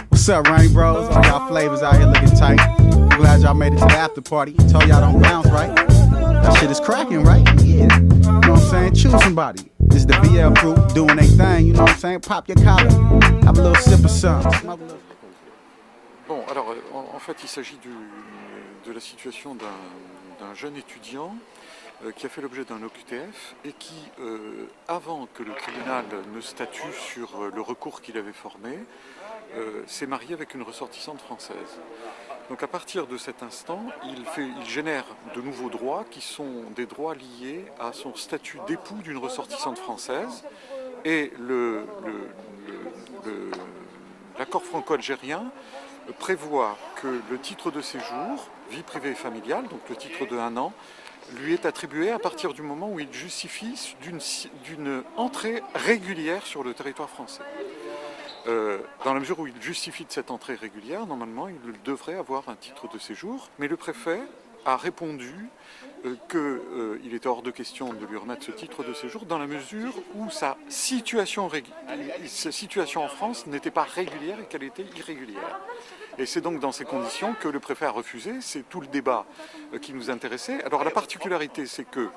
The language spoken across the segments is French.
What's up, Rain Bros? All y'all flavors out here looking tight. I'm glad y'all made it to the after party. Told y'all don't bounce, right? That shit is cracking, right? Yeah. You know what I'm saying? Choose somebody. This is the BL crew doing their thing, you know what I'm saying? Pop your collar. Have a little sip of something. Bon, alors, en fait, il s'agit de la situation d'un jeune étudiant qui a fait l'objet d'un OQTF et qui, avant que le tribunal ne statue sur le recours qu'il avait formé, s'est marié avec une ressortissante française. Donc à partir de cet instant, il génère de nouveaux droits qui sont des droits liés à son statut d'époux d'une ressortissante française et l'accord franco-algérien prévoit que le titre de séjour, vie privée et familiale, donc le titre de 1 an, lui est attribué à partir du moment où il justifie d'une entrée régulière sur le territoire français. Dans la mesure où il justifie de cette entrée régulière, normalement, il devrait avoir un titre de séjour, mais le préfet a répondu qu'il était hors de question de lui remettre ce titre de séjour dans la mesure où sa situation en France n'était pas régulière et qu'elle était irrégulière. Et c'est donc dans ces conditions que le préfet a refusé, c'est tout le débat qui nous intéressait. Alors la particularité, c'est que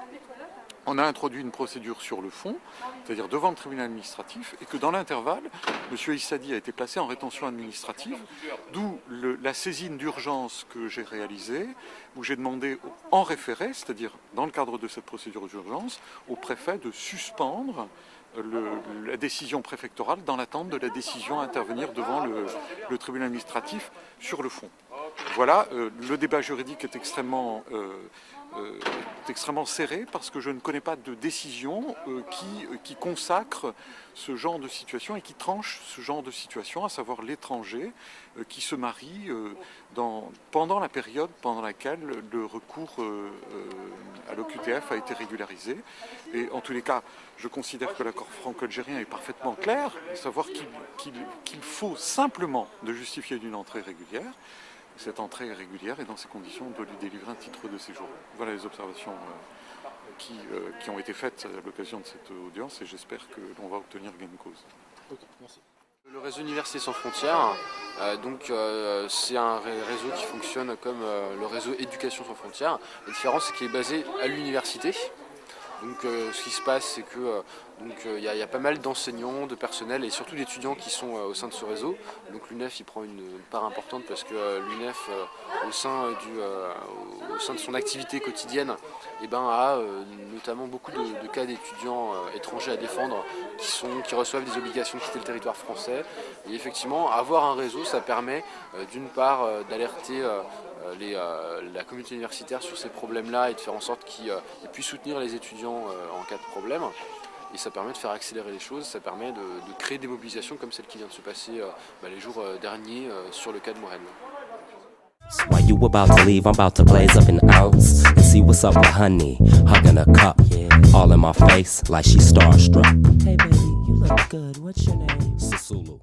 on a introduit une procédure sur le fond, c'est-à-dire devant le tribunal administratif, et que dans l'intervalle, M. Issadi a été placé en rétention administrative, d'où la saisine d'urgence que j'ai réalisée, où j'ai demandé en référé, c'est-à-dire dans le cadre de cette procédure d'urgence, au préfet de suspendre la décision préfectorale dans l'attente de la décision à intervenir devant le tribunal administratif sur le fond. Voilà, le débat juridique est extrêmement serré parce que je ne connais pas de décision qui consacre ce genre de situation et qui tranche ce genre de situation, à savoir l'étranger qui se marie pendant la période pendant laquelle le recours à l'OQTF a été régularisé. Et en tous les cas, je considère que l'accord franco-algérien est parfaitement clair, à savoir qu'il faut simplement de justifier d'une entrée régulière. Cette entrée est régulière et dans ces conditions, on doit lui délivrer un titre de séjour. Voilà les observations qui ont été faites à l'occasion de cette audience et j'espère que l'on va obtenir gain de cause. Ok, merci. Le réseau Université sans frontières, c'est un réseau qui fonctionne comme le réseau Éducation sans frontières. La différence, c'est qu'il est basé à l'université. Donc ce qui se passe, c'est que y a pas mal d'enseignants, de personnel et surtout d'étudiants qui sont au sein de ce réseau. Donc l'UNEF il prend une part importante parce que l'UNEF au sein de son activité quotidienne a notamment beaucoup de cas d'étudiants étrangers à défendre qui reçoivent des obligations de quitter le territoire français. Et effectivement, avoir un réseau, ça permet d'une part d'alerter la communauté universitaire sur ces problèmes-là et de faire en sorte qu'ils puissent soutenir les étudiants en cas de problème. Et ça permet de faire accélérer les choses, ça permet de créer des mobilisations comme celle qui vient de se passer les jours derniers sur le cas de Maureen. While you about to leave, I'm about to blaze up an ounce and see what's up with honey, hugging a cup, all in my face like she's starstruck. Hey baby, you look good, what's your name? Sisulu.